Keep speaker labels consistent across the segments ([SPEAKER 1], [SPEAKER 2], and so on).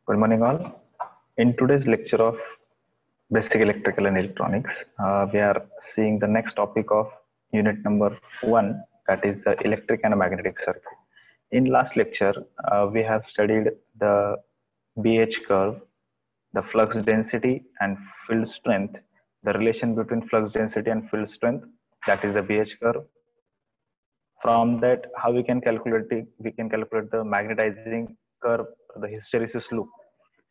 [SPEAKER 1] Good morning, all. In today's lecture of Basic Electrical and Electronics, we are seeing the next topic of unit number 1, that is the electric and magnetic circuit. In last lecture, we have studied the BH curve, the flux density and field strength, the relation between flux density and field strength, that is the BH curve. From that, how we can calculate it? We can calculate the magnetizing curve, the hysteresis loop.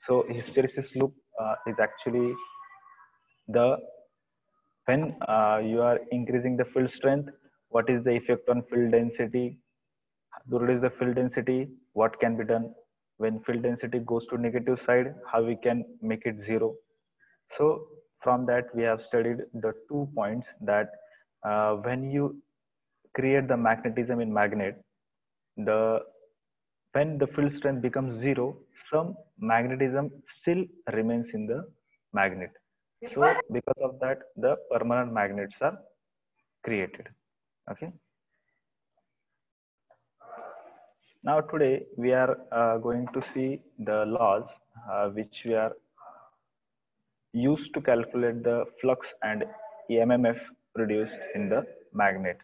[SPEAKER 1] So hysteresis loop is actually the when you are increasing the field strength, what is the effect on field density? To reduce the field density, what can be done? When field density goes to negative side, how we can make it zero? So from that, we have studied the 2 points that when you create the magnetism in magnet, the when the field strength becomes zero, some magnetism still remains in the magnet. So because of that, the permanent magnets are created. Okay. Now today we are going to see the laws which we are used to calculate the flux and EMF produced in the magnet,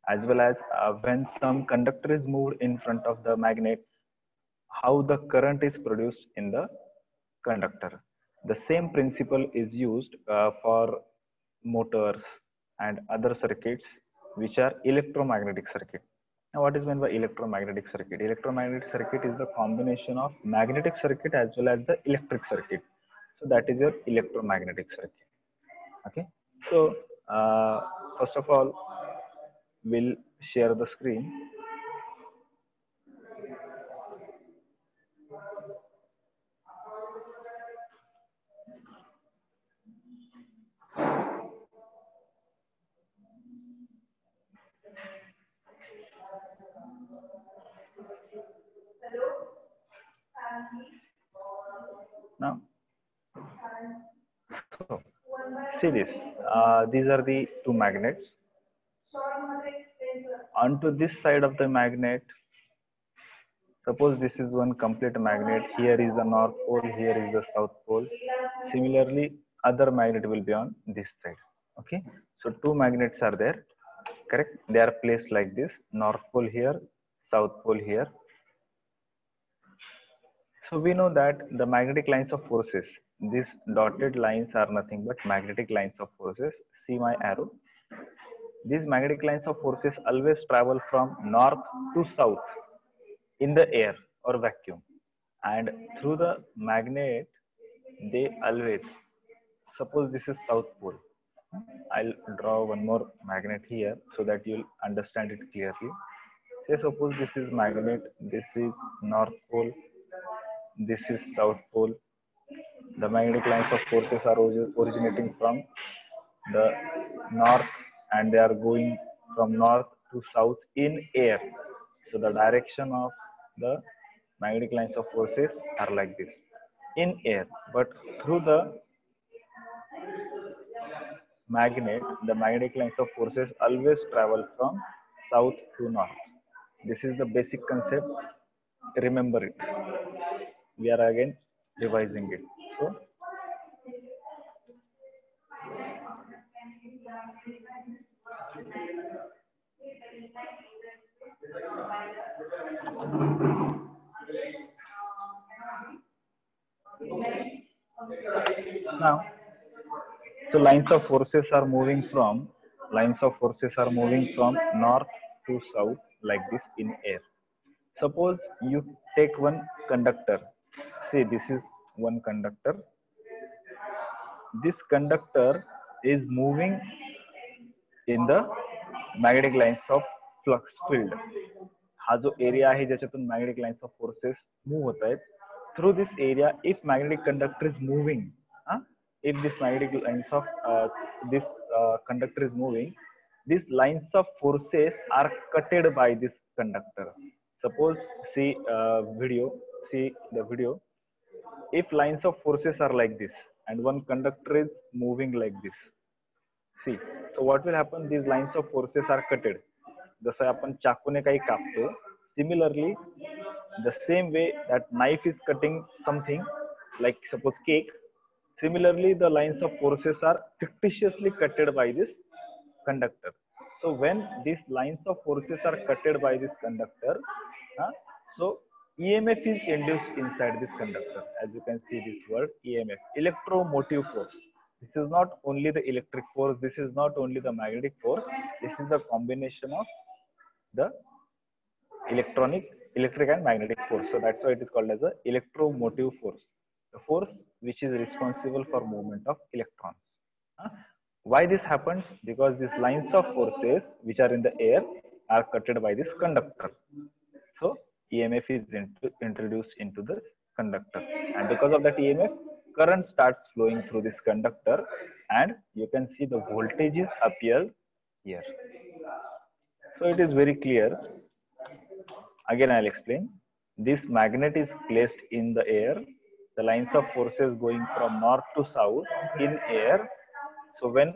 [SPEAKER 1] as well as when some conductor is moved in front of the magnet, how the current is produced in the conductor. The same principle is used for motors and other circuits which are electromagnetic circuit. Now, what is meant by electromagnetic circuit? Electromagnetic circuit is the combination of magnetic circuit as well as the electric circuit. So that is your electromagnetic circuit. Okay. So first of all, we'll share the screen. Now, so see this. These are the two magnets. Onto this side of the magnet, suppose this is one complete magnet. Here is the north pole. Here is the south pole. Similarly, other magnet will be on this side. Okay. So two magnets are there. Correct. They are placed like this. North pole here, south pole here. So we know that the magnetic lines of forces, these dotted lines are nothing but magnetic lines of forces. See my arrow. These magnetic lines of forces always travel from north to south in the air or vacuum. And through the magnet, they always, suppose this is south pole. I'll draw one more magnet here so that you'll understand it clearly. Say suppose this is magnet, this is north pole, this is south pole. The magnetic lines of forces are originating from the north and they are going from north to south in air. So the direction of the magnetic lines of forces are like this in air, but through the magnet, the magnetic lines of forces always travel from south to north. This is the basic concept. Remember it. We are again revising it. So now, so lines of forces are moving from north to south like this in air. Suppose you take one conductor. Say this is one conductor. This conductor is moving in the magnetic lines of flux field. हा जो area आहे ज्याच्यातून magnetic lines of forces move होत आहेत, through this area, if magnetic conductor is moving, if this magnetic lines of this conductor is moving, these lines of forces are cutted by this conductor. Suppose see the video. If lines of forces are like this and one conductor is moving like this, see, so what will happen? These lines of forces are cutted. जसं आपण चाकूने काही कापतो, similarly the same way that knife is cutting something like suppose cake, similarly the lines of forces are fictitiously cutted by this conductor. So when these lines of forces are cutted by this conductor, so EMF is induced inside this conductor. As you can see this word EMF, electromotive force. This is not only the electric force, this is not only the magnetic force, this is the combination of the electric and magnetic force. So that's why it is called as a electromotive force, the force which is responsible for movement of electrons. Why this happens? Because these lines of forces which are in the air are cutted by this conductor. So EMF is introduced into this conductor, and because of that EMF, current starts flowing through this conductor, and you can see the voltages appear here. So it is very clear. Again, I'll explain. This magnet is placed in the air. The lines of forces going from north to south in air. So when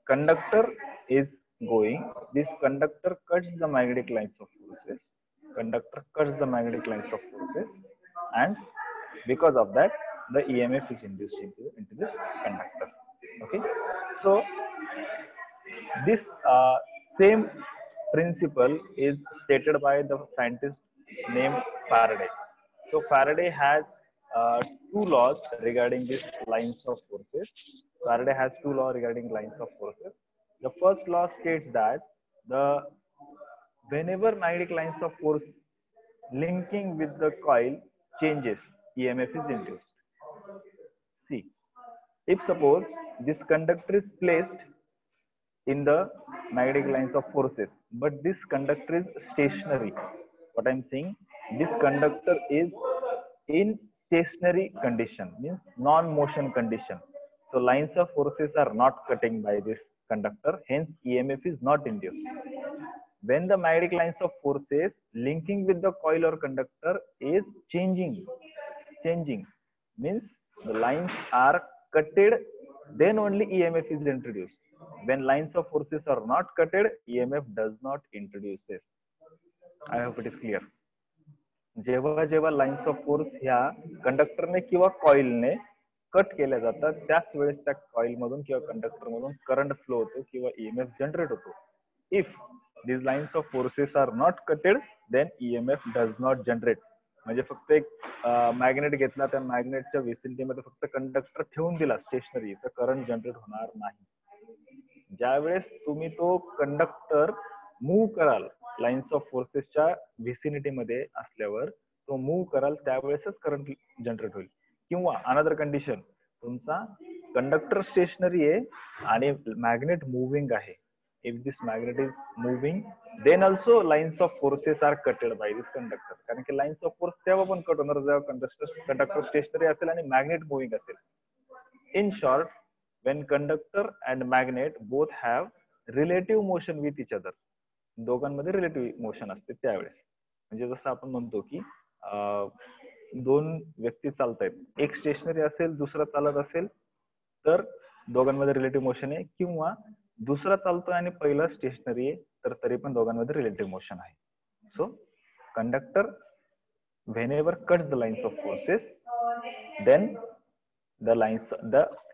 [SPEAKER 1] conductor is going, this conductor cuts the magnetic lines of forces. Conductor cuts the magnetic lines of forces, and because of that, the EMF is induced into this conductor. Okay. So this same principle is stated by the scientist named Faraday. So Faraday has two laws regarding these lines of forces. Faraday has two laws regarding lines of forces. The first law states that whenever magnetic lines of force linking with the coil changes, EMF is induced. See, if suppose this conductor is placed in the magnetic lines of forces, but this conductor is stationary. What I'm saying, this conductor is in stationary condition, means non-motion condition. So lines of forces are not cutting by this conductor, hence EMF is not induced. When the magnetic lines of forces linking with the coil or conductor is changing means the lines are cutted, then only EMF is introduced. When lines of forces are not cutted, EMF does not introduce this. I hope it is clear. जेव्हा जेव्हा lines of force ह्या कंडक्टरने किंवा कॉइलने cut केल्या जातात, त्याच वेळेस त्या coil मधून किंवा कंडक्टर मधून करंट फ्लो होतो किंवा ईएमएफ जनरेट होतो. If these lines of forces are not cutted, then EMF does not generate. म्हणजे फक्त एक मॅग्नेट घेतला, त्या मॅग्नेटच्या विसिनिटी मध्ये फक्त कंडक्टर ठेवून दिला स्टेशनरी, तर करंट जनरेट होणार नाही. ज्यावेळेस तुम्ही तो कंडक्टर मूव्ह कराल, लाइन्स ऑफ फोर्सेसच्या व्हिसिनिटी मध्ये असल्यावर तो मूव्ह कराल, त्यावेळेसच करंट जनरेट होईल. किंवा अनदर कंडिशन, तुमचा कंडक्टर स्टेशनरी आहे आणि मॅग्नेट मूव्हिंग आहे. If this magnet is moving, then also lines of forces are cutted by this conductor. कारण की lines of force तेव्हा पण कट होणार जेव्हा कंडक्टर स्टेशनरी असेल आणि मॅग्नेट मूव्हिंग असेल. In short, when conductor and magnet both have relative motion with each other, दोघांमध्ये रिलेटिव्ह मोशन असते त्यावेळेस. म्हणजे जसं आपण म्हणतो की दोन व्यक्ती चालतायत, एक स्टेशनरी असेल दुसरा चालत असेल, तर दोघांमध्ये रिलेटिव्ह मोशन आहे. किंवा दुसरा चालतोय आणि पहिला स्टेशनरी आहे, तर तरी पण दोघांमध्ये रिलेटिव्ह मोशन आहे. सो conductor whenever cuts the lines of forces, then the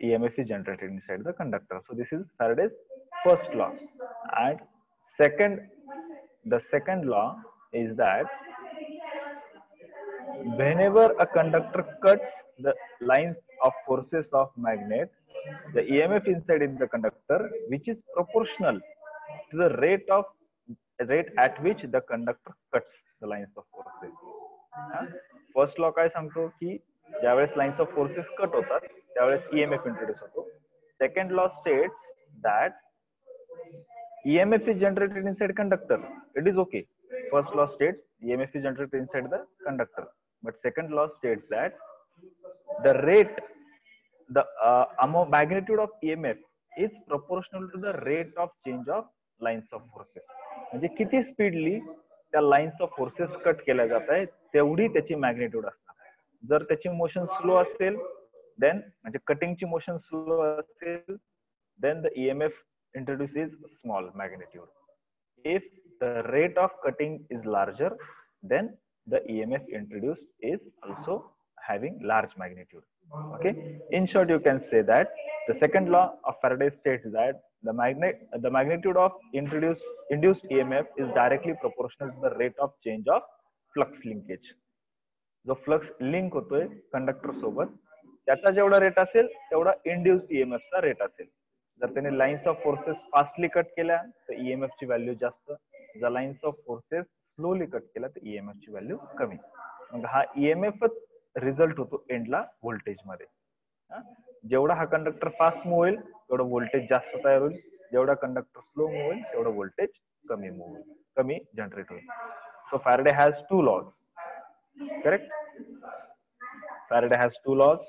[SPEAKER 1] EMF is generated inside the conductor. So this is Faraday's first law. And the second law is that whenever a conductor cuts the lines of forces of magnet, the EMF inside in the conductor, which is proportional to the rate at which the conductor cuts the lines of forces. First law काय सांगतो की ज्यावेळेस lines of forces cut होतात त्यावेळेस EMF introduce होतो. Second law states that EMF is generated inside conductor. It is okay. First law states EMF is generated inside the conductor, but second law states that the magnitude of EMF is proportional to the rate of change of lines of forces. म्हणजे किती speedly त्या lines of forces cut केल्या जात आहे तेवढी त्याची magnitude असणार. जर त्याची मोशन स्लो असेल, देन म्हणजे कटिंगची मोशन स्लो असेल, then the EMF introduces small magnitude. If the rate of cutting is larger, then the EMF introduced is also having large magnitude. Okay. In short, you can say that the second law of Faraday states that the magnitude of induced EMF is directly proportional to the rate of change of flux linkage. जो flux link होतोय conductor सोबत त्याचा जेवढा rate असेल तेवढा induced EMF चा rate असेल. जर त्याने lines of forces fastly cut केल्या तर ईएमएफ ची व्हॅल्यू जास्त, जर lines of forces slowly cut केला तर ईएमएफ ची व्हॅल्यू कमी. मग हा ईएमएफच रिझल्ट होतो एंडला व्होल्टेज मध्ये. जेवढा हा कंडक्टर फास्ट मूव्ह होईल तेवढं व्होल्टेज जास्त तयार होईल, जेवढा कंडक्टर स्लो मूव्ह होईल तेवढं व्होल्टेज कमी मूव्ह होईल, कमी जनरेट होईल. So Faraday has two laws. Correct? Faraday has two laws.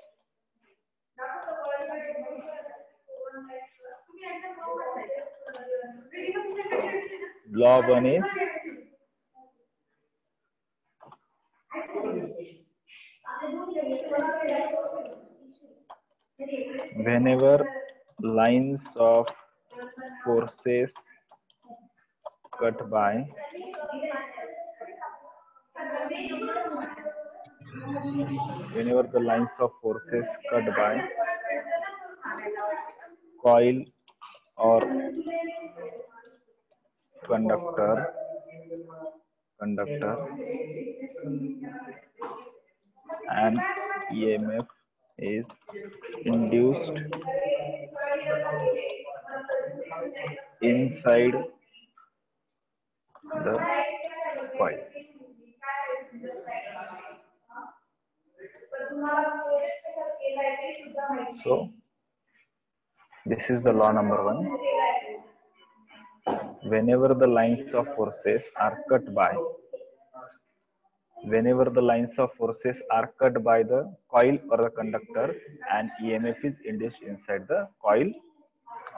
[SPEAKER 1] Law one is whenever lines of forces cut by coil or conductor and EMF is induced inside the coil. So this is the law number one. Whenever the lines of forces are cut by the coil or the conductor and EMF is induced inside the coil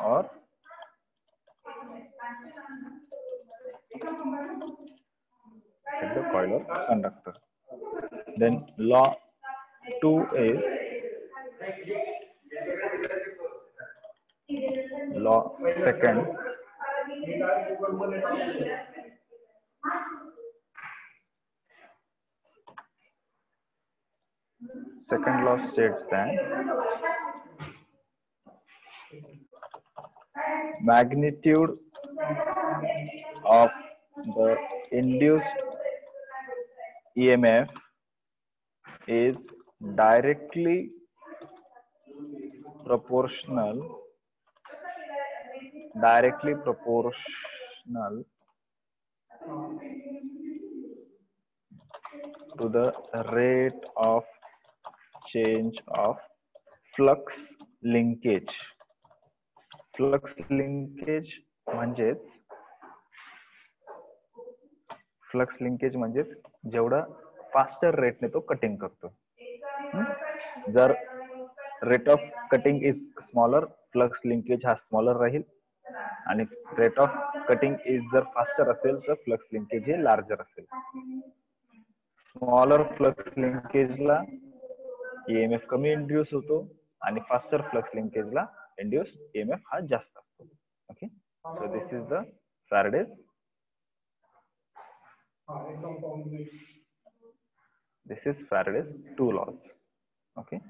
[SPEAKER 1] or conductor. Then law 2 is law second. Second law states that magnitude of the induced EMF is directly proportional to the rate of change of flux linkage. Flux linkage म्हणजेच जेवढा faster रेटने तो cutting करतो. जर rate of cutting is smaller, flux linkage हा smaller राहील, आणि rate of cutting is जर faster असेल तर फ्लक्स लिंकेज हे लार्जर असेल. स्मॉलर फ्लक्स लिंकेजला ईएमएफ कमी इंड्यूस होतो आणि फास्टर फ्लक्स लिंकेजला इंड्यूस ईएमएफ हा जास्त असतो. Okay, so this is the Faraday's two laws. Okay.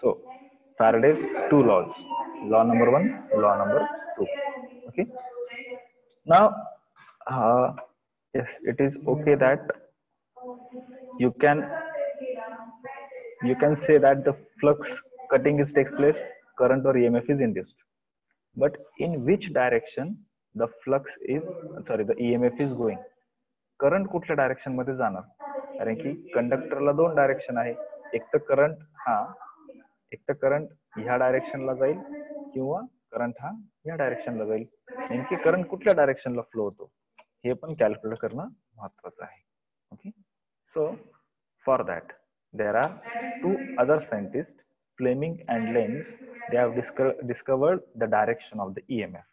[SPEAKER 1] So Faraday's two laws, law number 1, law number 2. Okay. Now yes, it is okay that you can say that the flux cutting takes place, current or EMF is induced, but in which direction the EMF is going? Current कुठल्या direction मध्ये जाणार? कारण की कंडक्टरला दोन direction आहे, एक तर current ह्या डायरेक्शनला जाईल किंवा करंट हा ह्या डायरेक्शनला जाईल. नेमकी करंट कुठल्या डायरेक्शनला फ्लो होतो हे पण कॅल्क्युलेट करणं महत्त्वाचं आहे. Okay, so for that there are two other scientists, Fleming and Lenz. They have discovered the direction of the EMF.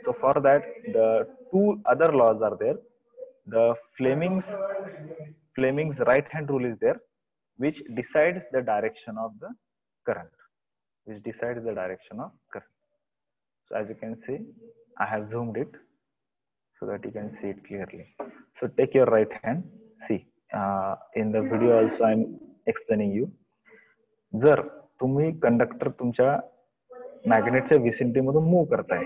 [SPEAKER 1] So for that, the two other laws are there. The Fleming's right hand rule is there, which decides the direction of the current, which decides the direction of current. So as you can see, I have zoomed it so that you can see it clearly. So take your right hand, see, in the video also I'm explaining you. जर तुम्ही conductor तुमच्या मॅग्नेटच्या vicinity मधून move करताय,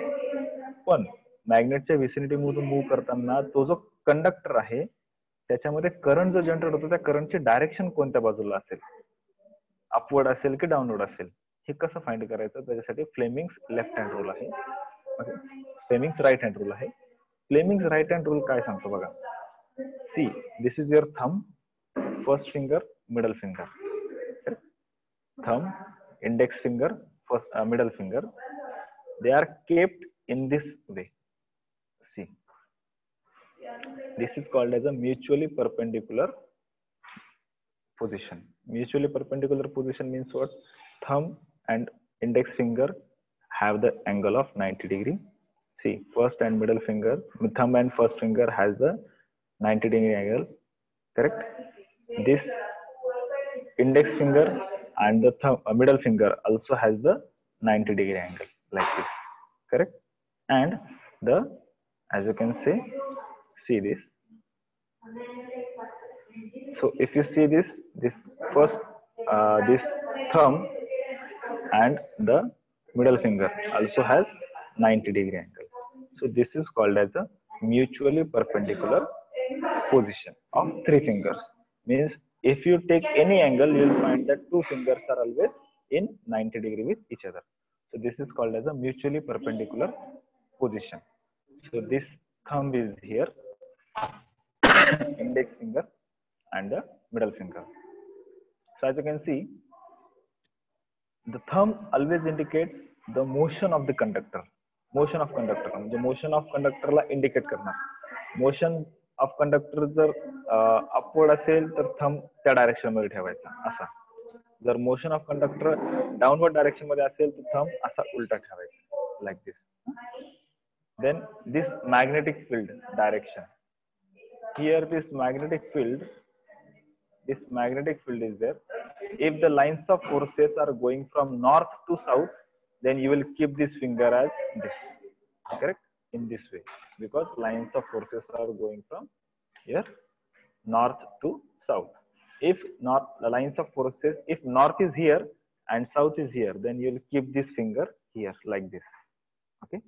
[SPEAKER 1] पण मॅग्नेटच्या vicinity मधून move करताना तो जो कंडक्टर आहे त्याच्यामध्ये करंट जो जनरेट होतो त्या करंटची डायरेक्शन कोणत्या बाजूला असेल, अपवर्ड असेल की डाऊनवर्ड असेल, हे कसं फाइंड करायचं, त्याच्यासाठी फ्लेमिंग्स लेफ्ट हँड रूल आहे, फ्लेमिंग्स राईट हँड रूल आहे. फ्लेमिंग्स राईट हँड रूल काय सांगतो बघा. See, this is your thumb, first finger, middle finger. Thumb, index finger, first middle finger, they are kept in this way. See, this is called as a mutually perpendicular position. Mutually perpendicular position means what? Thumb and index finger have the angle of 90 degree. See, first and middle finger, thumb and first finger has the 90 degree angle, correct? This index finger and the thumb, middle finger also has the 90 degree angle like this, correct? And the, as you can see this. So if you see this first, this thumb and the middle finger also has 90 degree angle. So this is called as a mutually perpendicular position of three fingers. Means if you take any angle, you will find that two fingers are always in 90 degree with each other. So this is called as a mutually perpendicular position. So this thumb is here, index finger and the middle finger. So as you can see, the thumb always indicates the motion of the conductor. Motion of conductor, म्हणजे motion of conductor ला indicate करणार. Motion of conductor जर upward असेल तर thumb त्या direction मध्ये ठेवायचा असा. जर motion of conductor downward direction मध्ये असेल तर थंब असा उलटा ठेवायचा, like this. Then this magnetic field direction, here this magnetic field is there. If the lines of forces are going from north to south, then you will keep this finger as this, correct? In this way, because lines of forces are going from here north to south. If not, the lines of forces, if north is here and south is here, then you will keep this finger here like this. Okay,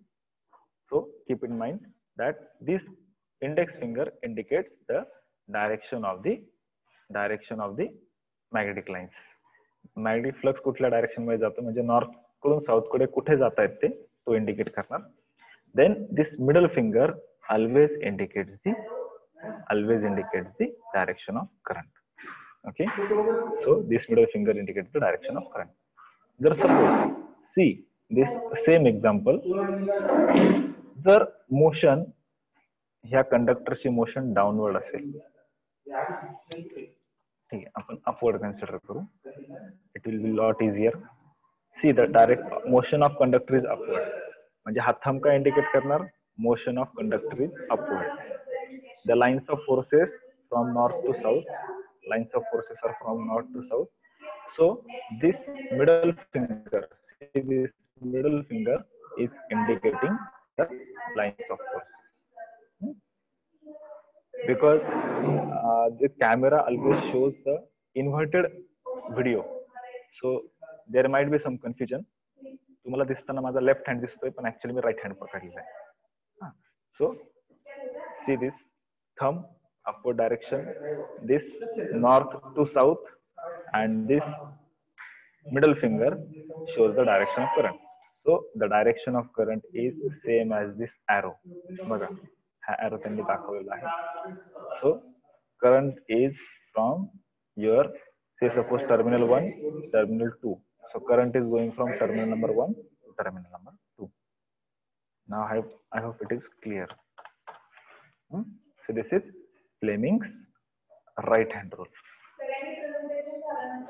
[SPEAKER 1] so keep in mind that this index finger indicates the direction of the magnetic lines. Magnetic flux कुठल्या direction मध्ये जातो, म्हणजे north कडून south कडे कुठे जात आहेत ते तो इंडिकेट करणार. Then this middle finger always indicates the direction of current. Okay, so this middle finger indicates the direction of current. Jar suppose, see this same example, जर मोशन ह्या कंडक्टरची मोशन डाउनवर्ड असेल, ठीक आहे, आपण अपवर्ड कन्सिडर करू, it will be lot easier. See the direct motion of conductor is upward, म्हणजे हा थंब काय इंडिकेट करणार, motion of conductor is upward. The lines of forces from north to south, lines of forces are from north to south. So this middle finger is indicating the lines of force. Because the camera always shows the inverted video, so there might be some confusion. तुम्हाला दिसताना माझा left hand दिसतोय पण actually मी right hand पकडलेला आहे. So see this thumb upward direction, this north to south, and this middle finger shows the direction of current. So the direction of current is same as this arrow. बघा हा arrow त्यांनी दाखवलेला आहे. So current is from your, say suppose terminal 1, terminal 2. So current is going from terminal number 1 to terminal number 2. Now I hope it is clear. So this is Fleming's right hand rule.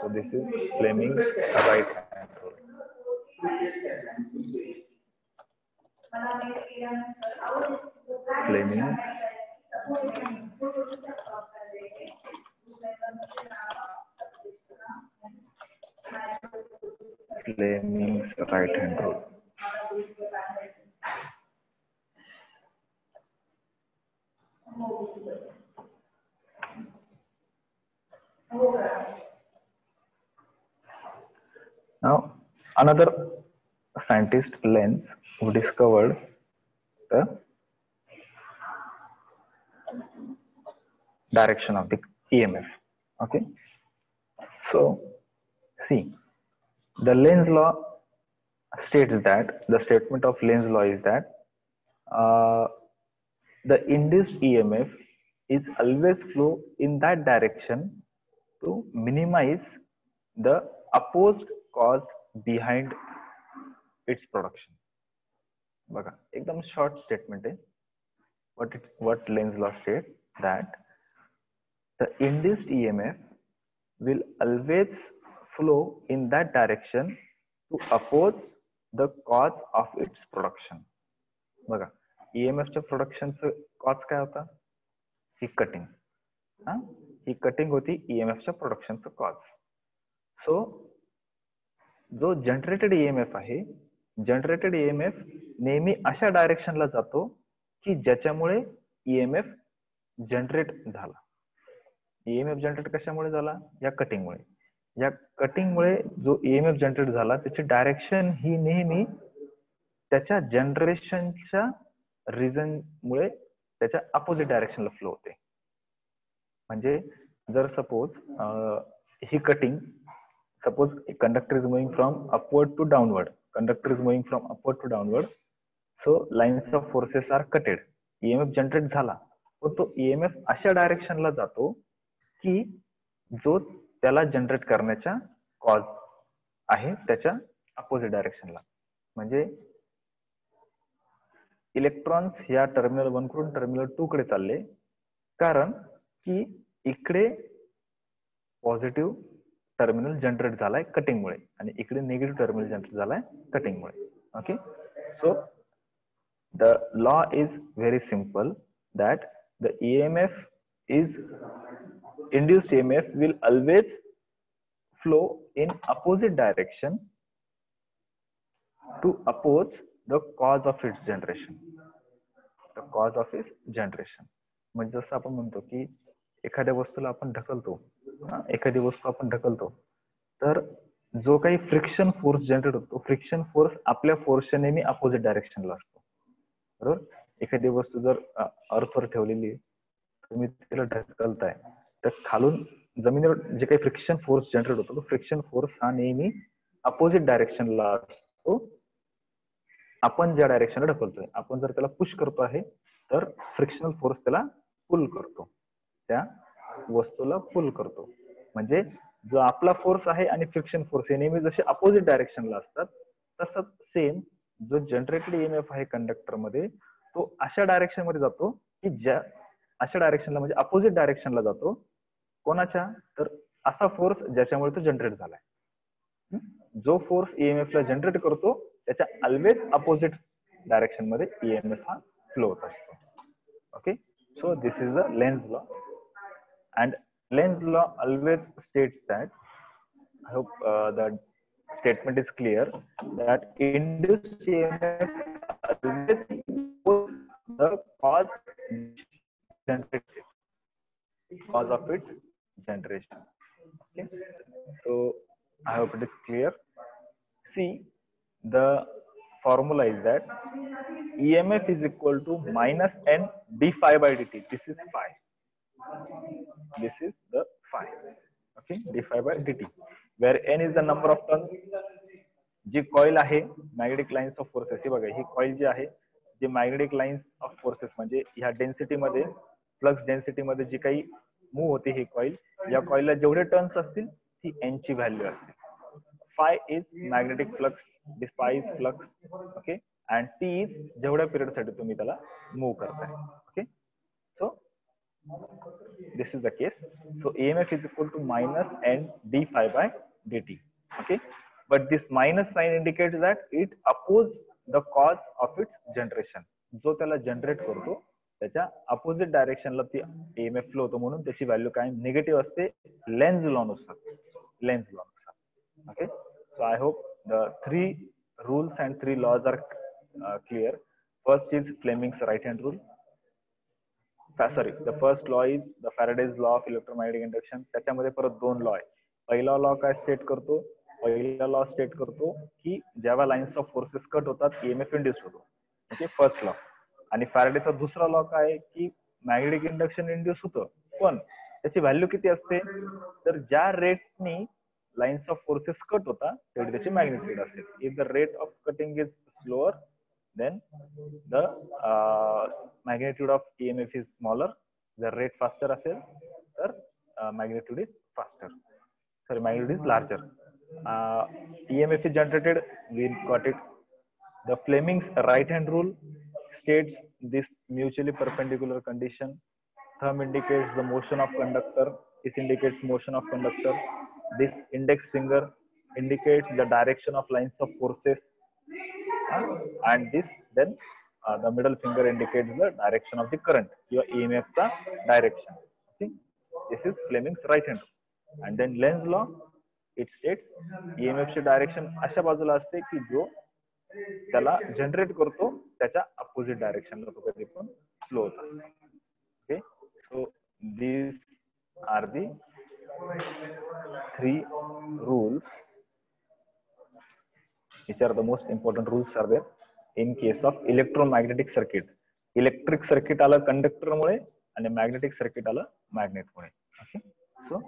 [SPEAKER 1] So this is Fleming's right hand rule. Fleming Fleming's right hand rule. Now, another scientist, Lenz, who discovered the direction of the EMF. Okay, so see, the Lenz law states that the statement of Lenz law is that the induced EMF is always flow in that direction to minimize the opposed cause behind its production. बघा एकदम short statement आहे. what Lenz law states that the induced EMF will always flow in that direction to oppose the cause of its production. बघा EMF च्या प्रोडक्शनचं cause काय होता? ही cutting. ही cutting होती EMF च्या प्रोडक्शनचं cause. सो जो जनरेटेड EMF आहे, generated EMF नेहमी अशा डायरेक्शनला जातो की ज्याच्यामुळे EMF जनरेट झाला. EMF जनरेट कशामुळे झाला? या कटिंगमुळे. या कटिंगमुळे जो EMF जनरेट झाला त्याची डायरेक्शन ही नेहमी त्याच्या जनरेशनच्या रिझन मुळे त्याच्या अपोजिट डायरेक्शनला फ्लो होते. म्हणजे जर सपोज ही cutting, suppose conductor is moving from upward to downward, conductor is moving from upward to downward, so lines of forces are cutted. EMF generate झाला पण तो EMF अशा डायरेक्शनला जातो की जो त्याला जनरेट करण्याच्या कॉज आहे त्याच्या अपोजिट डायरेक्शनला. म्हणजे इलेक्ट्रॉन्स या टर्मिनल 1 कडून टर्मिनल 2 कडे चालले कारण की इकडे पॉझिटिव्ह टर्मिनल जनरेट झालाय कटिंगमुळे आणि इकडे निगेटिव्ह टर्मिनल जनरेट झालाय कटिंगमुळे. Okay, so the law is very simple that the EMF is induced EMF will always flow in opposite direction to oppose the cause of its generation. The cause of its generation. म्हणजे जसं आपण म्हणतो की एखाद्या वस्तूला आपण ढकलतो, एखादी वस्तू आपण ढकलतो तर जो काही फ्रिक्शन फोर्स जनरेट होतो, फ्रिक्शन फोर्स आपल्या फोर्सच्या नेहमी अपोजिट डायरेक्शनला असतो. बरोबर? एखादी वस्तू जर अर्थवर ठेवलेली तुम्ही तिला ढकलताय तर खालून जमिनीवर जे काही फ्रिक्शन फोर्स जनरेट होतो तो फ्रिक्शन फोर्स हा नेहमी अपोजिट डायरेक्शनला असतो आपण ज्या डायरेक्शनला ढकलतोय. आपण जर त्याला पुश करतो आहे तर फ्रिक्शनल फोर्स त्याला पुल करतो, त्या वस्तूला पुल करतो. म्हणजे जो आपला फोर्स आहे आणि फ्रिक्शन फोर्स हे नेहमी जसे अपोजिट डायरेक्शनला असतात तसंच सेम जो जनरेटेड EMF आहे कंडक्टर मध्ये तो अशा डायरेक्शन मध्ये जातो की ज्या अशा डायरेक्शनला म्हणजे अपोजिट डायरेक्शनला जातो. कोणाच्या? तर असा फोर्स ज्याच्यामुळे तो जनरेट झालाय. जो फोर्स EMF ला जनरेट करतो त्याच्या ऑलवेज अपोजिट डायरेक्शन मध्ये EMF हा फ्लो होत असतो. Okay, so this is the Lenz law and Lenz law always states that, I hope the statement is clear, that induced EMF always opposes the cause generated, cause of its generation. Okay, so I hope it is clear. See, the formula is that EMF is equal to minus n d phi by dt. This is phi. This is the phi. Okay, d phi by dt. Where n is the number of turns. जी coil आहे magnetic lines of forces, ही बघा ही coil जी आहे जी magnetic lines of forces म्हणजे ह्या डेन्सिटी मध्ये, फ्लक्स डेन्सिटी मध्ये जी काही मूव्ह होते ही कॉइल, या कॉइलला जेवढे टर्न्स असतील ती n ची व्हॅल्यू असते. Phi is magnetic flux, this phi is flux. Okay, and T is जेवढ्या पिरियड साठी तुम्ही त्याला मूव्ह करताय. Okay, so this is the case. So EMF is equal to minus n d phi by dt. Okay, but this minus sign indicates that it opposes the cause of its generation. जो त्याला generate करतो त्याच्या opposite डायरेक्शनला ती EMF flow होतो म्हणून त्याची value काय negative असते लेन्झ लॉ नुसार. लेन्झ लॉ नुसार. Okay, so I hope the three rules and three laws are clear. First is Fleming's right hand rule. Sorry, the first law is the Faraday's law of electromagnetic induction. त्याच्यामध्ये परत दोन law आहे. पहिला law काय state करतो? पहिला law state करतो की जेव्हा लाईन्स ऑफ फोर्सेस कट होतात ईएमएफ इंड्यूस होतो. Okay, first law. आणि फॅराडेचा दुसरा लॉ काय आहे की मॅग्नेटिक इंडक्शन इंड्यूस होतं, पण त्याची व्हॅल्यू किती असते? तर ज्या रेटनी लाईन्स ऑफ फोर्सेस कट होता तेवढी त्याची मॅग्नेट्यूड असेल. If the rate of cutting is slower then the magnitude of EMF is smaller. The rate faster असेल तर magnitude is faster. Sorry, magnitude is larger. EMF is generated. We got it. The Fleming's right-hand rule states this mutually perpendicular condition. Thumb indicates the motion of conductor. This indicates motion of conductor. This index finger indicates the direction of lines of forces. And this then the middle finger indicates the direction of the current, your EMF the direction. Okay, this is Fleming's right hand rule. And then Lenz law, it states EMF ची direction अशा बाजूला असते की जो त्याला generate करतो त्याच्या opposite डायरेक्शनला तो कधी पण फ्लो होता. Okay, so these are the three rules which are the most important rules are there in case of electromagnetic circuit. Electric circuit आला कंडक्टर मुळे आणि magnetic circuit आला magnet Mule. Okay, so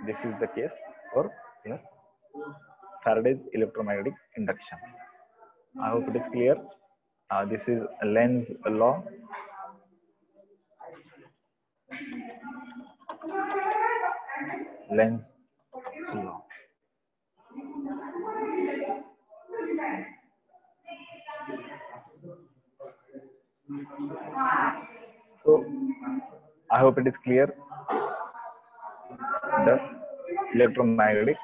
[SPEAKER 1] this is the case for here Faraday's electromagnetic induction. I hope it is clear. This is Lenz law. Lenz law. So I hope it is clear. The electromagnetic